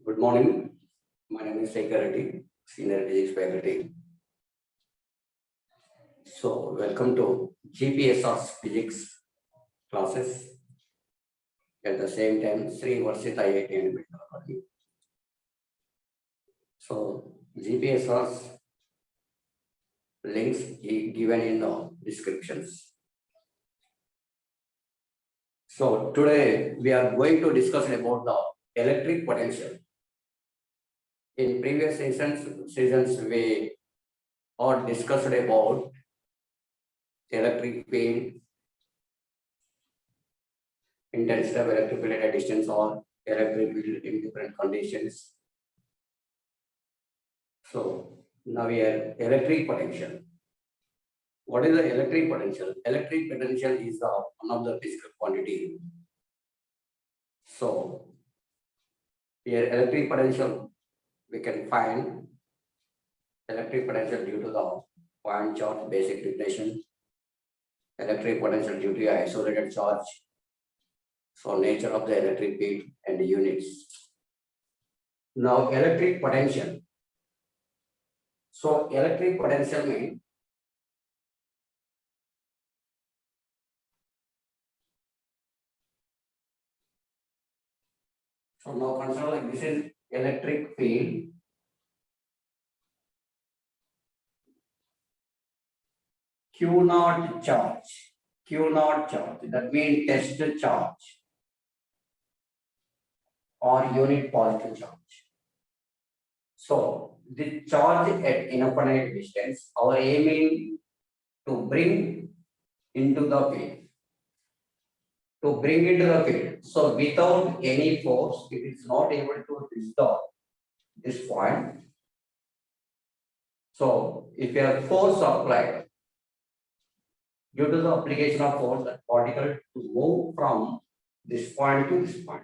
Good morning. My name is Shekhar Reddy, Senior Physics Faculty. So, welcome to GPSR's Physics classes. At the same time, Sri VARSHITH IIT and NEET. So, GPSR's links given in the descriptions. So, today we are going to discuss about the electric potential. In previous sessions we all discussed about electric field, intensity of electric field at a distance, or electric field in different conditions. So now we have electric potential. What is the electric potential? Electric potential is one of the physical quantity. So here electric potential we can find electric potential due to the point charge basic definition, electric potential due to isolated charge, so nature of the electric field and the units. Now electric potential. So electric potential means so now consider like this is electric field. Q naught charge. Q naught charge. That means test charge or unit positive charge. So the charge at infinite distance, our aim is to bring into the field. To bring into the field. So without any force, it is not able to reach this point. So if you have force applied, due to the application of force, that particle to move from this point to this point.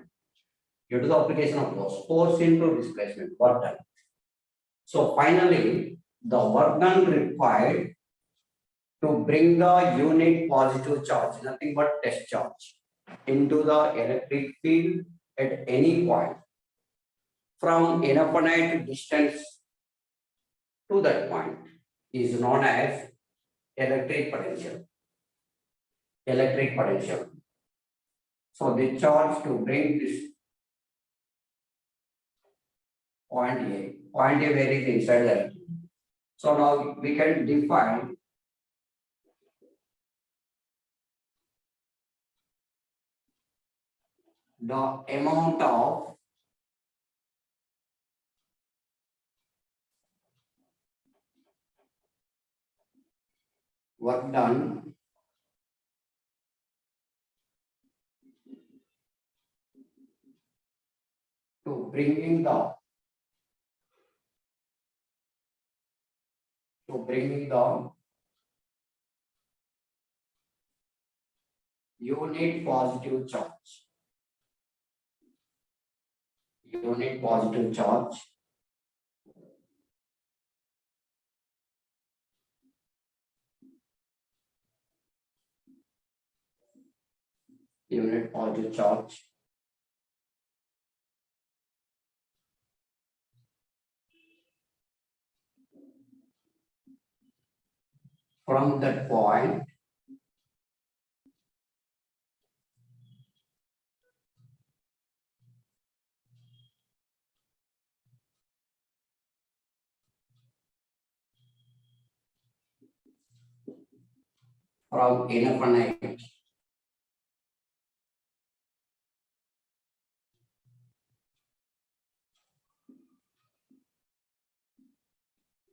Due to the application of force into displacement, work done. So finally, the work done required to bring the unit positive charge, nothing but test charge, into the electric field at any point from infinite distance to that point is known as electric potential. Electric potential. So the charge to bring this point A where is inside that. So now we can define the amount of work done to bringing the unit positive charge. Unit positive charge unit positive charge from that point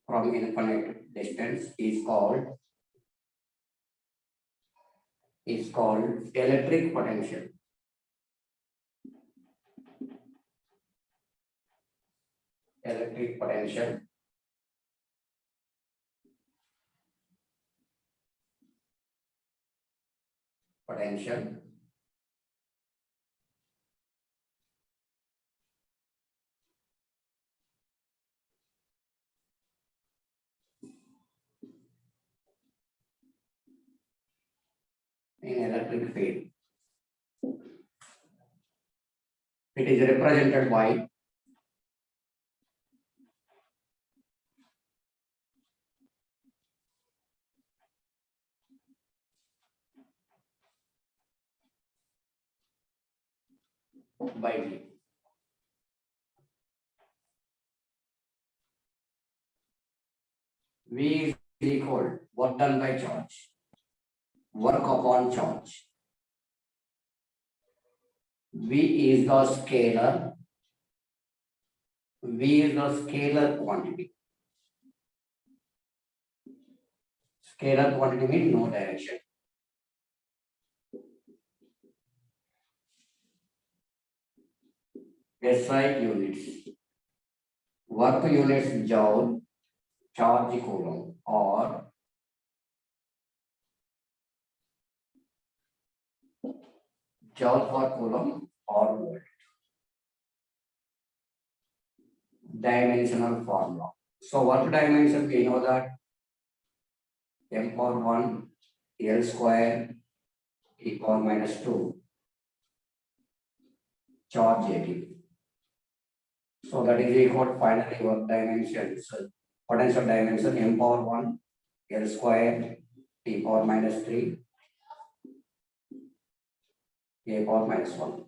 from infinite distance is called electric potential. Electric potential in electric field. It is represented by by V. V is equal work done by charge, work upon charge. V is the scalar. V is the scalar quantity. Scalar quantity means no direction. SI units. Work units joule, charge coulomb, or joule per coulomb or volt. Dimensional formula. So work dimension we know that m power 1 L square e power minus 2 charge 80. So that is equal finally work dimension. So potential dimension m power 1 L square e power minus 3 a power minus 1.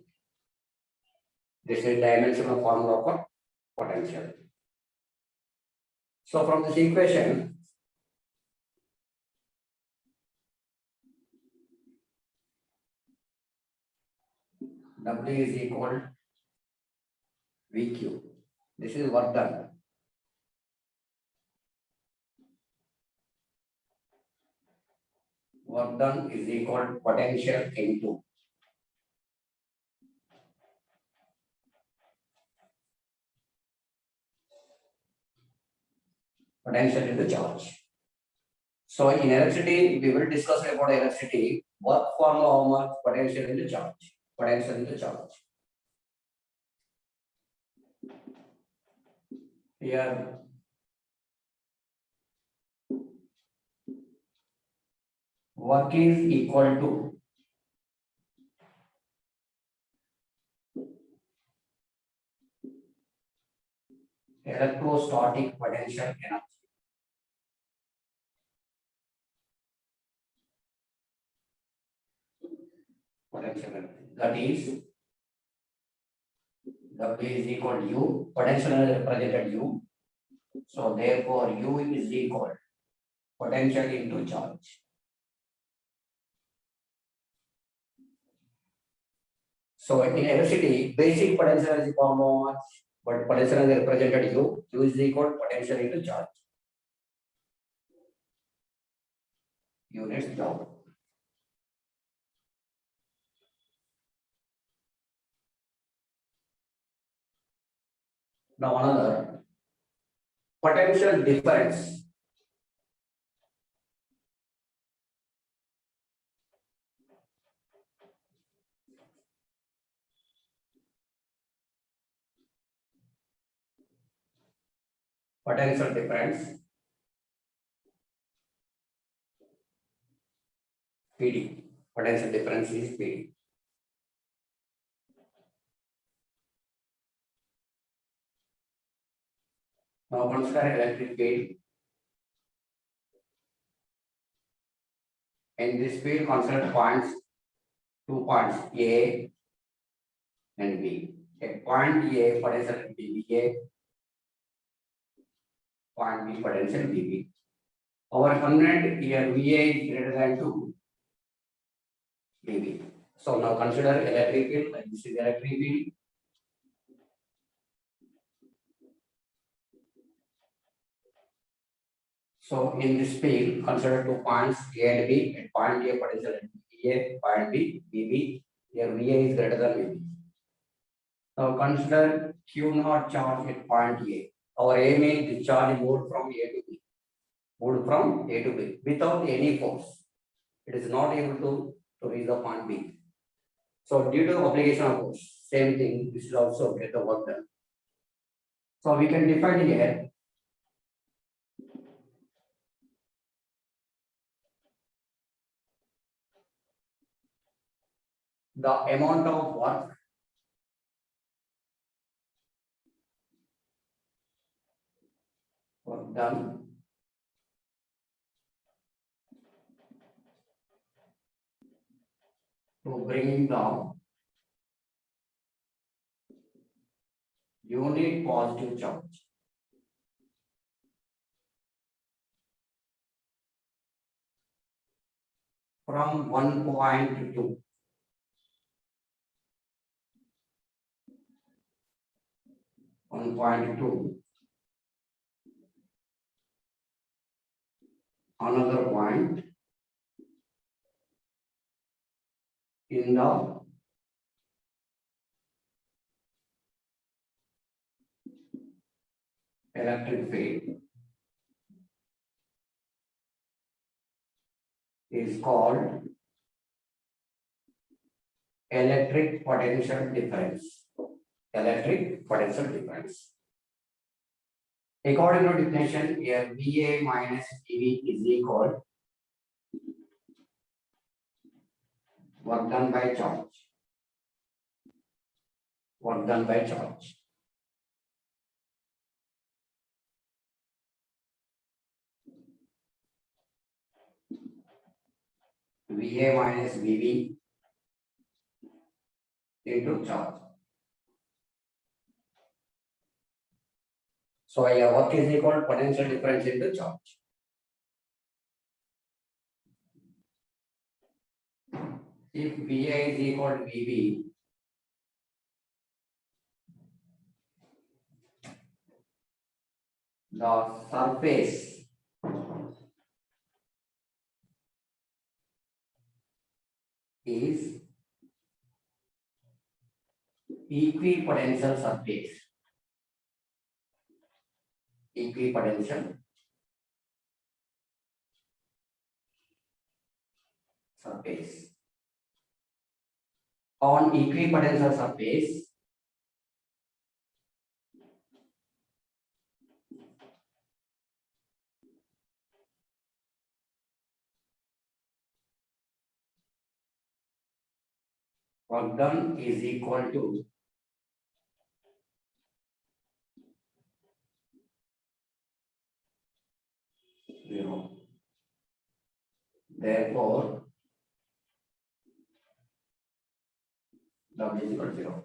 This is dimensional formula for potential. So from this equation, W is equal VQ. This is work done. Work done is equal potential into potential into charge. So in electricity, we will discuss about electricity. Work formula how much? Potential into charge. Potential into charge. Here, work is equal to electrostatic potential energy. Potential energy. That is W is equal to U. Potential energy represented U. So therefore, U is equal potential into charge. So in electricity, basic potential energy formula, but potential energy represented U. U is equal potential into charge. Units joule. Now another potential difference. Potential difference PD. Potential difference is PD. Now consider electric field. In this field, consider points, 2 points A and B. At point A, potential BBA. Point B, potential BB. Our component here VA is greater than 2 BB. So now consider electric field. This is electric field. So in this field, consider 2 points A and B. At point A, potential A, point B, BB. Here VA is greater than BB. Now consider Q naught charge at point A. Our aim is the charge moved from A to B. Moved from A to B without any force. It is not able to reach the point B. So due to the application of force, same thing, this will also get the work done. So we can define here the amount of work done to bring down unit positive charge. From 1.2. 1.2. Another point in the electric field is called electric potential difference. Electric potential difference. According to definition, here VA minus VB is equal work done by charge. Work done by charge. VA minus VB into charge. So your work is equal potential difference into charge. If VA is equal to VB, the surface is equipotential surface. Equipotential surface. On equipotential surface, work done is equal to zero. Therefore, W is equal to 0.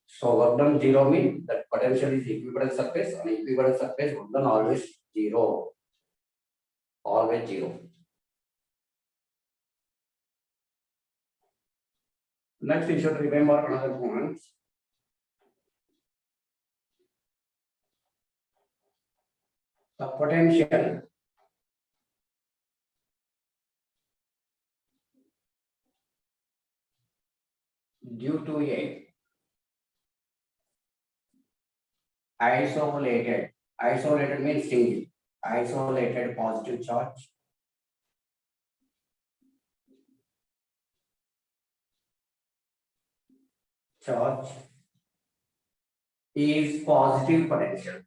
So work done 0 means that potential is equivalent surface. On equivalent surface, work done always 0. Always 0. Next, you should remember another point. The potential due to a isolated means single, isolated positive charge is positive potential.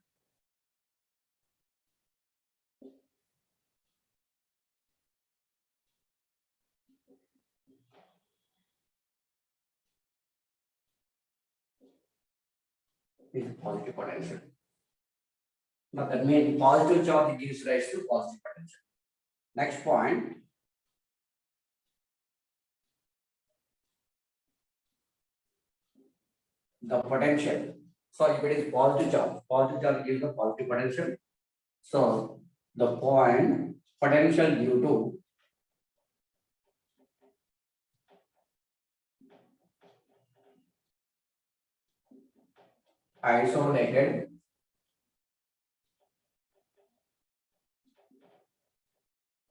Is positive potential. Now that means positive charge gives rise to positive potential. Next point. The potential. So if it is positive charge gives the positive potential. So the point potential due to isolated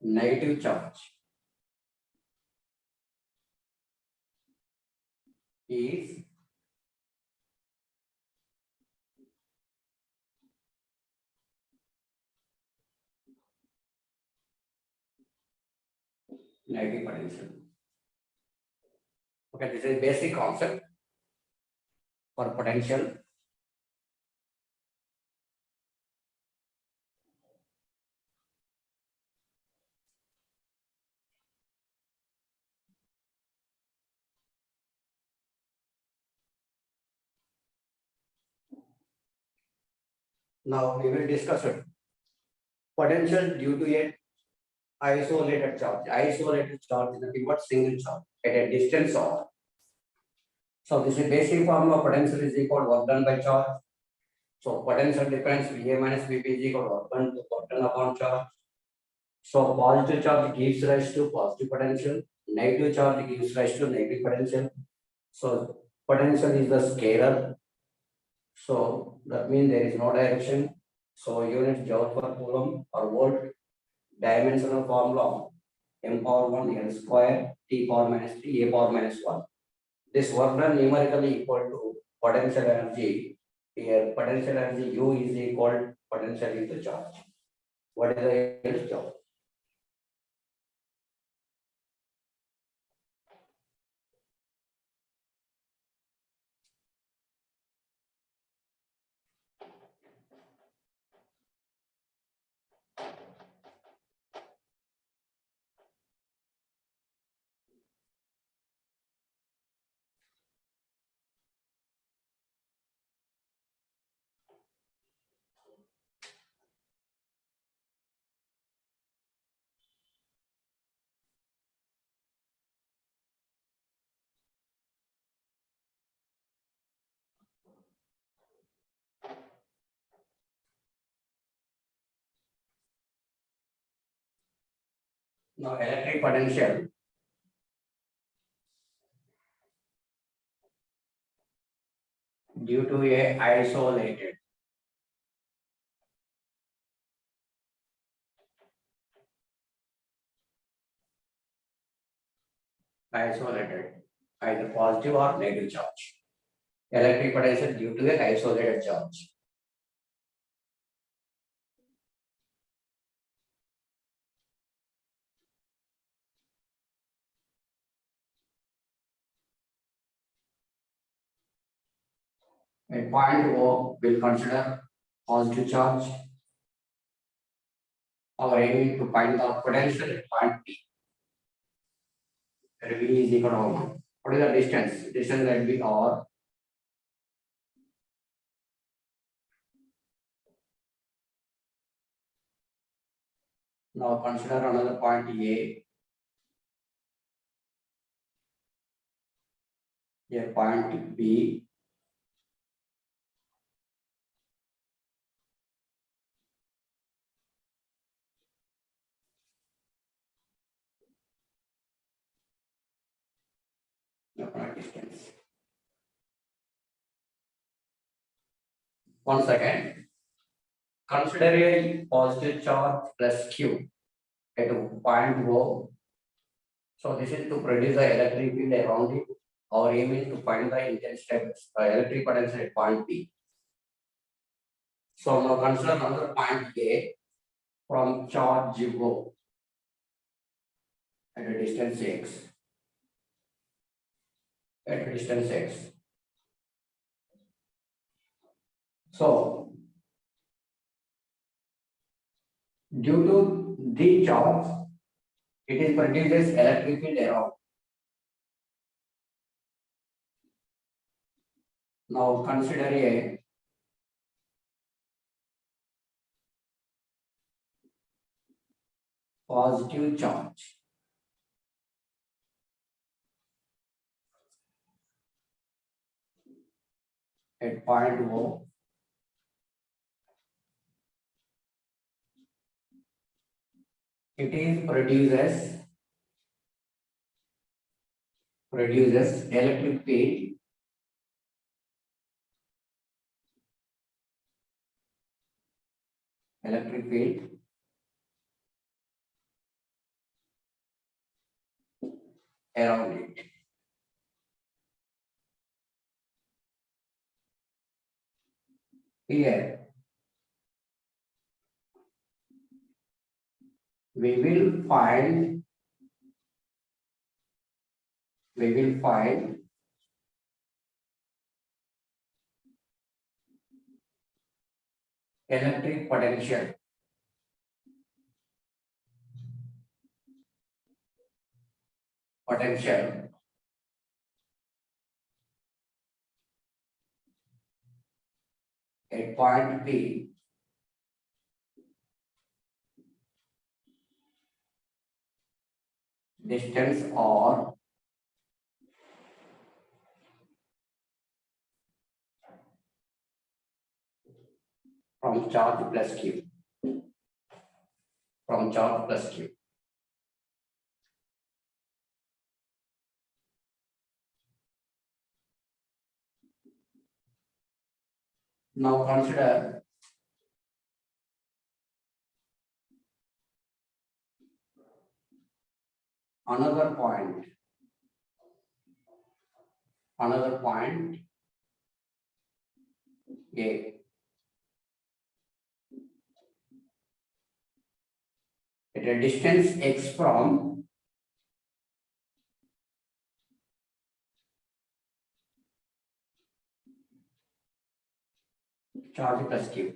negative charge is negative potential. Okay, this is basic concept for potential. Now we will discuss it. Potential due to a isolated charge. Isolated charge is nothing but single charge at a distance of So this is basic formula. Potential is equal to work done by charge. So potential difference VA minus VB is equal to work done upon charge. So positive charge gives rise to positive potential. Negative charge gives rise to negative potential. So potential is the scalar. So that means there is no direction. So unit joule per coulomb or volt. Dimensional formula m power 1 n square t power minus 3 a power minus 1. This work done numerically equal to potential energy. Here potential energy U is equal to potential into charge. What is the unit joule? Now electric potential due to a isolated either positive or negative charge. Electric potential due to a isolated charge. At point O, we'll consider positive charge. Our aim is to find the potential at point P. Where V is equal to how much? What is the distance? Distance that be R. Now consider another point A. A point B. The point distance. Once again, consider a positive charge plus Q at point O. So this is to produce the electric field around it. Our aim is to find the intensity electric potential at point P. So now consider another point A from charge O at a distance x. At a distance x. So due to the charge, it is produces electric field around. Now consider a positive charge at point O. It is produces electric field around it. Here we will find electric potential at point P distance or from charge plus Q. From charge plus Q. Now consider another point. Another point A. At a distance x from charge plus Q.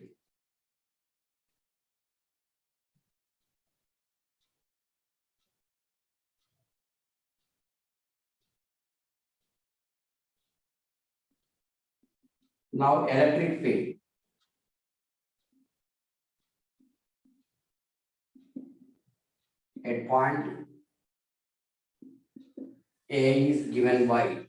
Now electric field. At point A is given by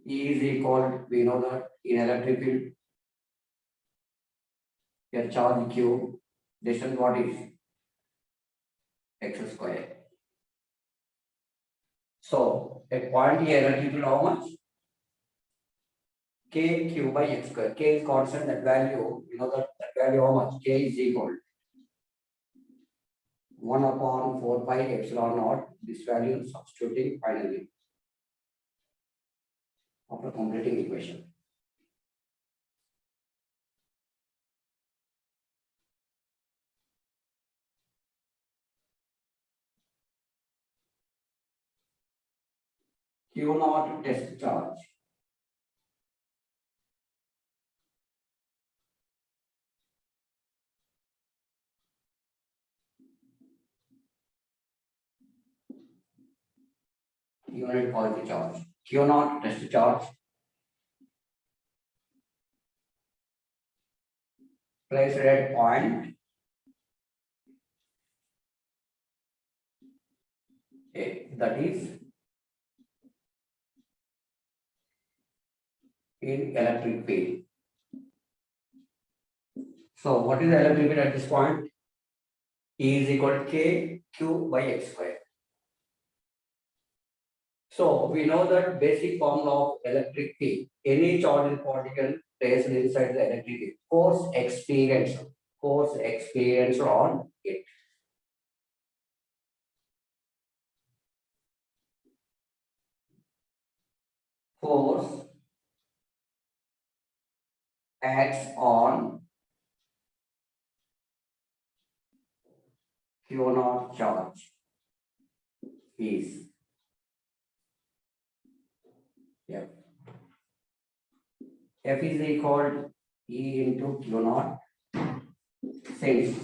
E is equal, we know that in electric field, a charge Q, distance what is x square. So at point A, electric field how much? K Q by x square. K is constant, that value, you know that value how much? K is equal 1 upon 4 pi epsilon naught. This value substituting finally after completing equation. Q naught test charge. Unit positive charge. Q naught test charge placed at point A, that is in electric field. So what is the electric field at this point? E is equal to K Q by x square. So we know that basic formula of electric field. Any charged particle placed inside the electric field. Force experience on it. Force acts on Q naught charge is F. F is equal to E into Q naught. Since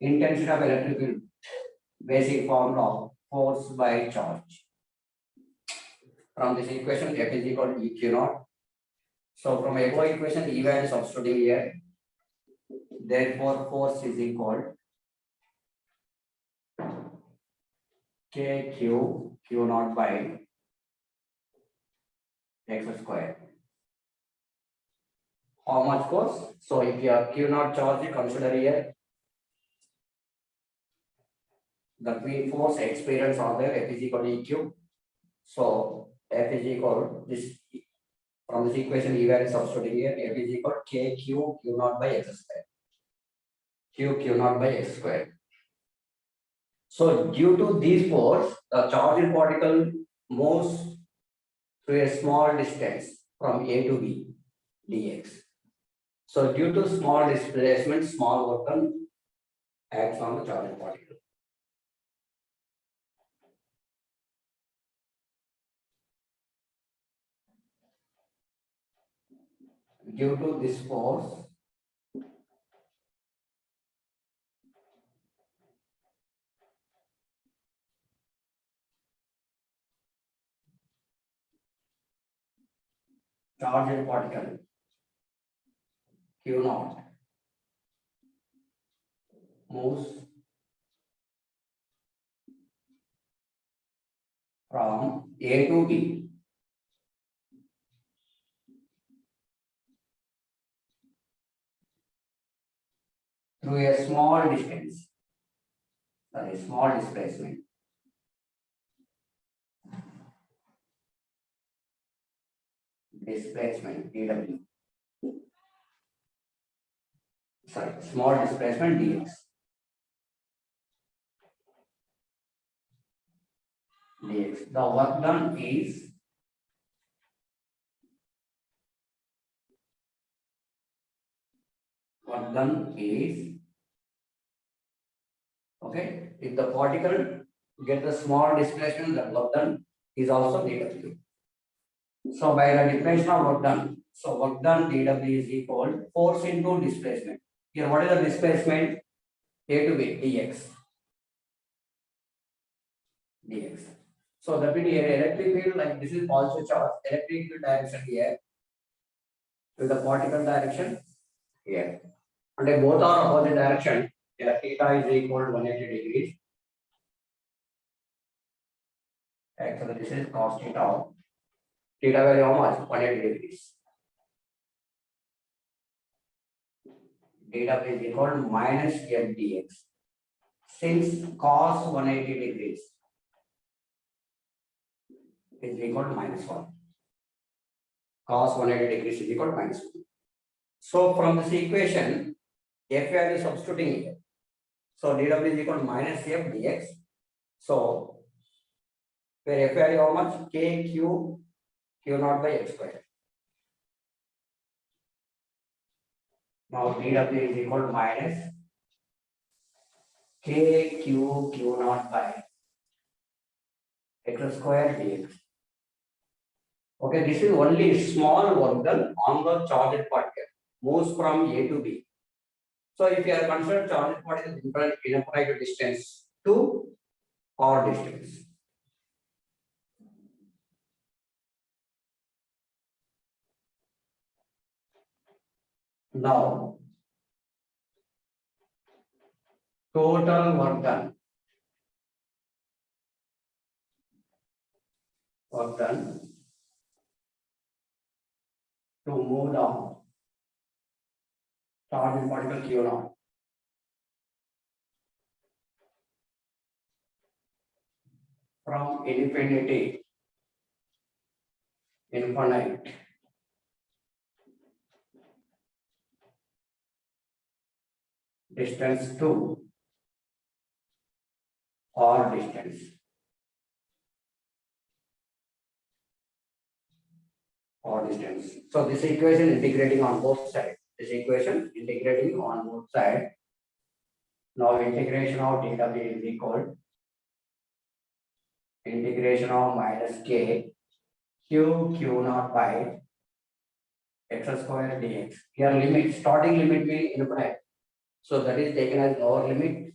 intensity of electric field, basic formula force by charge. From this equation, F is equal to E Q naught. So from above equation, E value substituting here. Therefore, force is equal Q naught by x square. How much force? So if you have Q naught charge, consider here the mean force experience on there, F is equal to EQ. So F is equal this from this equation, E value substituting here, F is equal Q naught by x square. Q naught by x square. So due to this force, the charged particle moves through a small distance from A to B dx. So due to small displacement, small work done acts on the charged particle. Due to this force, charged particle Q naught moves from A to B through a small distance, sorry, small displacement. Displacement dw, sorry, small displacement dx. Dx. The work done is okay. If the particle get the small displacement, the work done is also dw. So by the definition of work done, so work done dw is equal force into displacement. Here, what is the displacement? A to B dx. Dx. So that means here electric field, like this is positive charge, electric field direction here with the particle direction here. And they both are opposite direction. Here theta is equal to 180 degrees. Actually, this is cos theta. Theta value how much? 180 degrees. Theta is equal to minus f dx. Since cos 180 degrees is equal to minus 1. Cos 180 degrees is equal to minus 1. So from this equation, f value is substituting here. So dw is equal to minus f dx. So where f value how much? K q naught by x square. Now dw is equal to minus k q naught by x square dx. Okay, this is only small work done on the charged particle, moves from A to B. So if you are concerned charged particle infinite distance to or distance. Now total work done. Work done to move down charged particle q naught from infinite distance to or distance. Or distance. So this equation integrating on both sides. This equation integrating on both sides. Now integration of dw is equal integration of minus k q naught by x square dx. Here limit, starting limit means infinite. So that is taken as lower limit.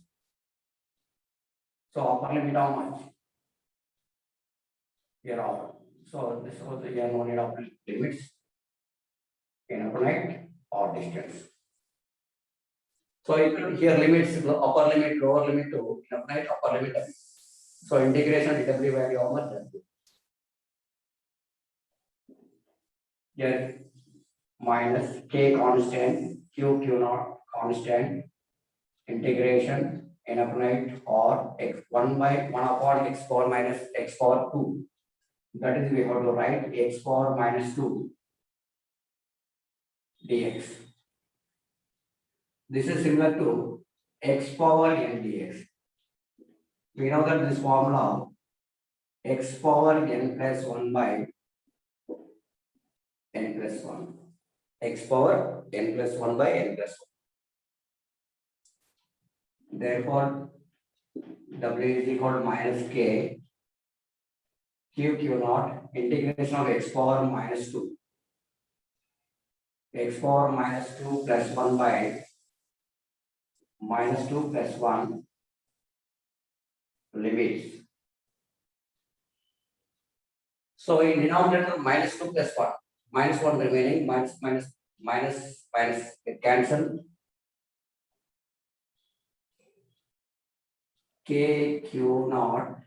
So upper limit how much? Here all. So this was again no need of limits. Infinite or distance. So here limits upper limit, lower limit to infinite, upper limit. So integration dw value how much? Here minus k constant, q naught constant, integration infinite or x1 by 1 upon x power minus x power 2. That is we have to write x power minus 2 dx. This is similar to x power n dx. We know that this formula x power n plus 1 by n plus 1. X power n plus 1 by n plus 1. Therefore, w is equal to minus k q naught integration of x power minus 2. X power minus 2 plus 1 by minus 2 plus 1 limits. So in denominator minus 2 plus 1, minus 1 remaining, minus get cancelled. K q naught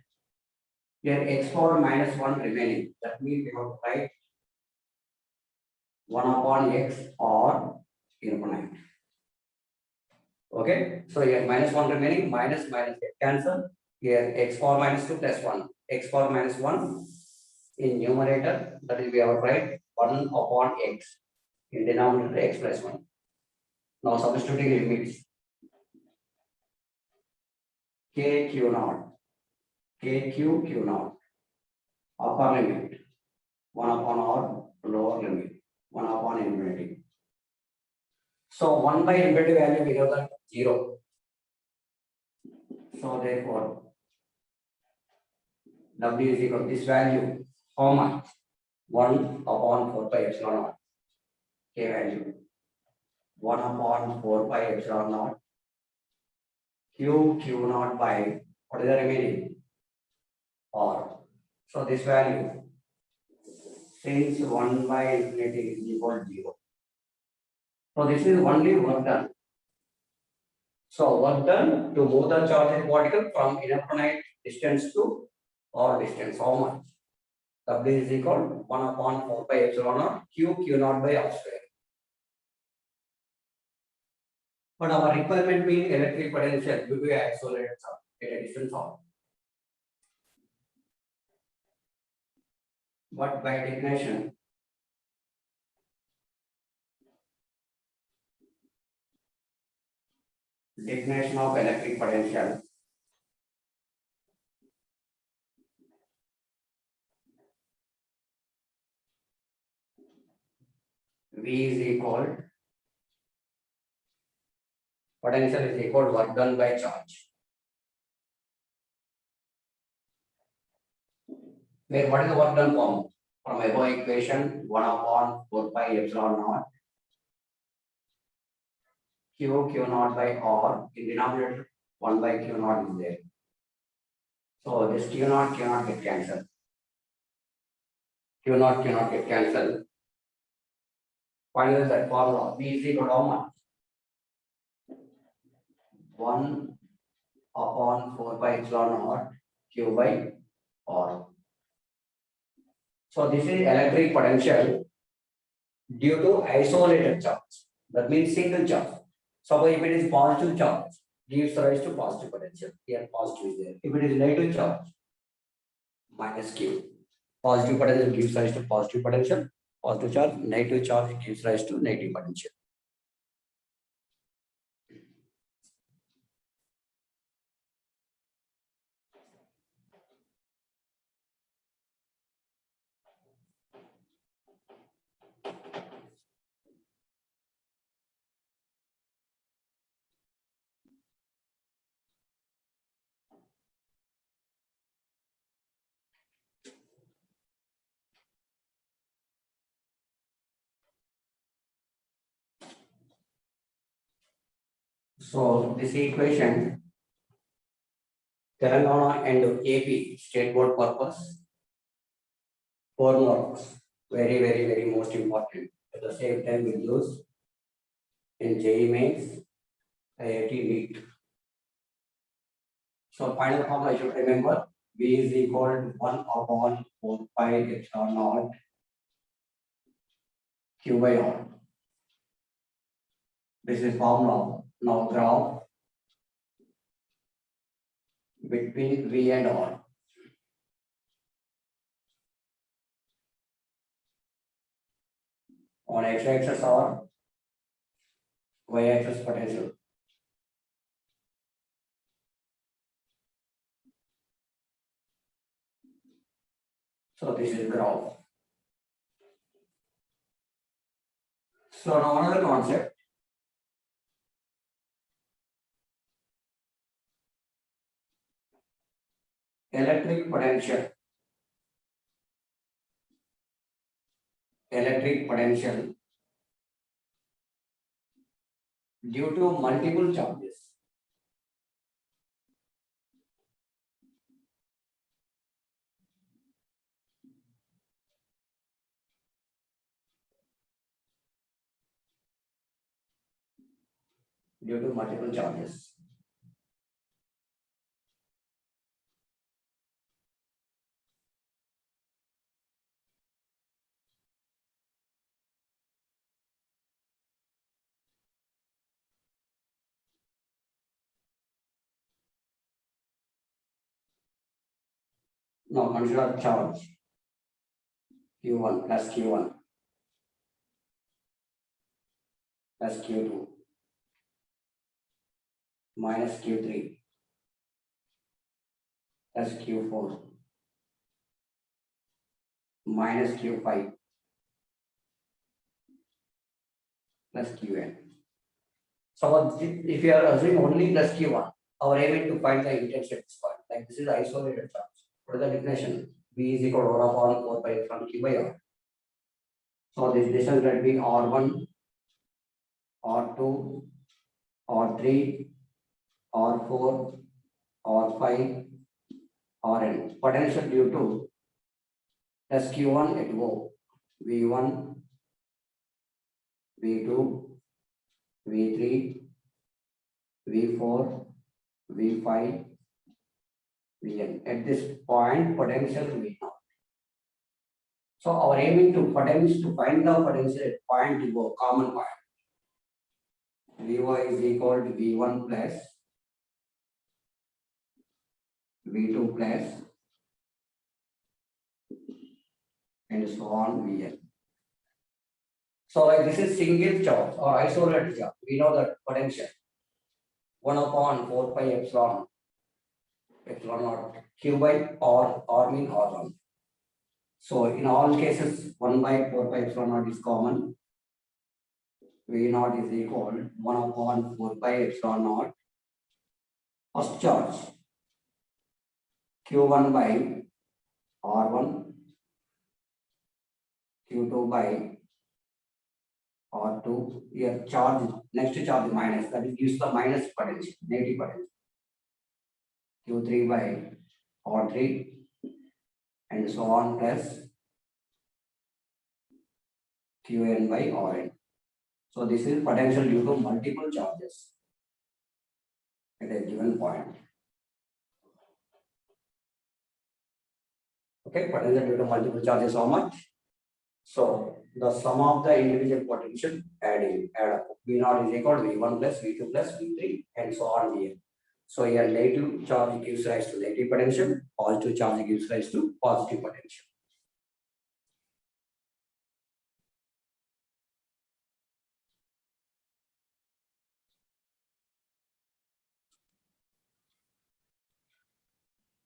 Here x power minus 1 remaining. That means we have to write 1 upon x or infinite. Okay, so here minus 1 remaining, minus minus get cancel. Here x power minus 2 plus 1, x power minus 1 in numerator, that is we have to write 1 upon x in denominator x plus 1. Now substituting limits k q naught, k q q naught, upper limit 1 upon r, lower limit 1 upon infinity. So 1 by infinity value we have that 0. So therefore W is equal to this value, how much? 1 upon 4 pi epsilon naught, k value 1 upon 4 pi epsilon naught, q naught by, what is the remaining? R. So this value, since 1 by infinity is equal to 0. So this is only work done. So work done to move the charged particle from infinite distance to R distance, how much? W is equal to 1 upon 4 pi epsilon naught, q naught by r square. But our requirement being electric potential due to a isolated charge at a distance of. But by definition, of electric potential V is equal, potential is equal to work done by charge. Where what is the work done form? From above equation 1 upon 4 pi epsilon naught q naught by r, in denominator 1 by q naught is there. So this q naught get cancelled. Q naught get cancelled. Finally, that formula V is equal to how much? 1 upon 4 pi epsilon naught q by r. So this is electric potential due to isolated charge. That means single charge. Suppose if it is positive charge, gives rise to positive potential. Here positive is there. If it is negative charge, minus q. Positive potential gives rise to positive potential. Positive charge, negative charge gives rise to negative potential. So this equation, Telangana and AP state board purpose, 4 marks, very most important. At the same time, we use in JEE mains, IIT NEET. So final formula I should remember, V is equal to 1 upon 4 pi epsilon naught q by r. This is formula. Now graph between V and R. On x-axis R, y-axis potential. So this is graph. So now another concept. Electric potential. Electric potential due to multiple charges. Due to multiple charges. Now consider charge Q1 plus Q1 plus Q2 minus Q3 plus Q4 minus Q5 plus Qn. So if you are assuming only plus Q1, our aim is to find the intensity at this point. Like this is isolated charge. What is the definition? V is equal to 1 upon 4 pi epsilon Q by R. So this distance will be R1, R2, R3, R4, R5, Rn. Potential due to plus Q1 at O, V1, V2, V3, V4, V5, Vn. At this point, potential V0. So our aiming to potential to find the potential at point O, common point. Vy is equal to V1 plus V2 plus and so on Vn. So like this is single charge or isolated charge. We know that potential 1 upon 4 pi epsilon naught Q by R mean R1. So in all cases 1 by 4 pi epsilon naught is common. V naught is equal 1 upon 4 pi epsilon naught first charge Q1 by R1, Q2 by R2. Here charge next charge minus, that is gives the minus potential, negative potential. Q3 by R3 and so on plus Qn by Rn. So this is potential due to multiple charges at a given point. Okay, potential due to multiple charges how much? So the sum of the individual potential add up. V0 is equal to V1 plus V2 plus V3 and so on Vn. So here negative charge gives rise to negative potential, positive charge gives rise to positive potential.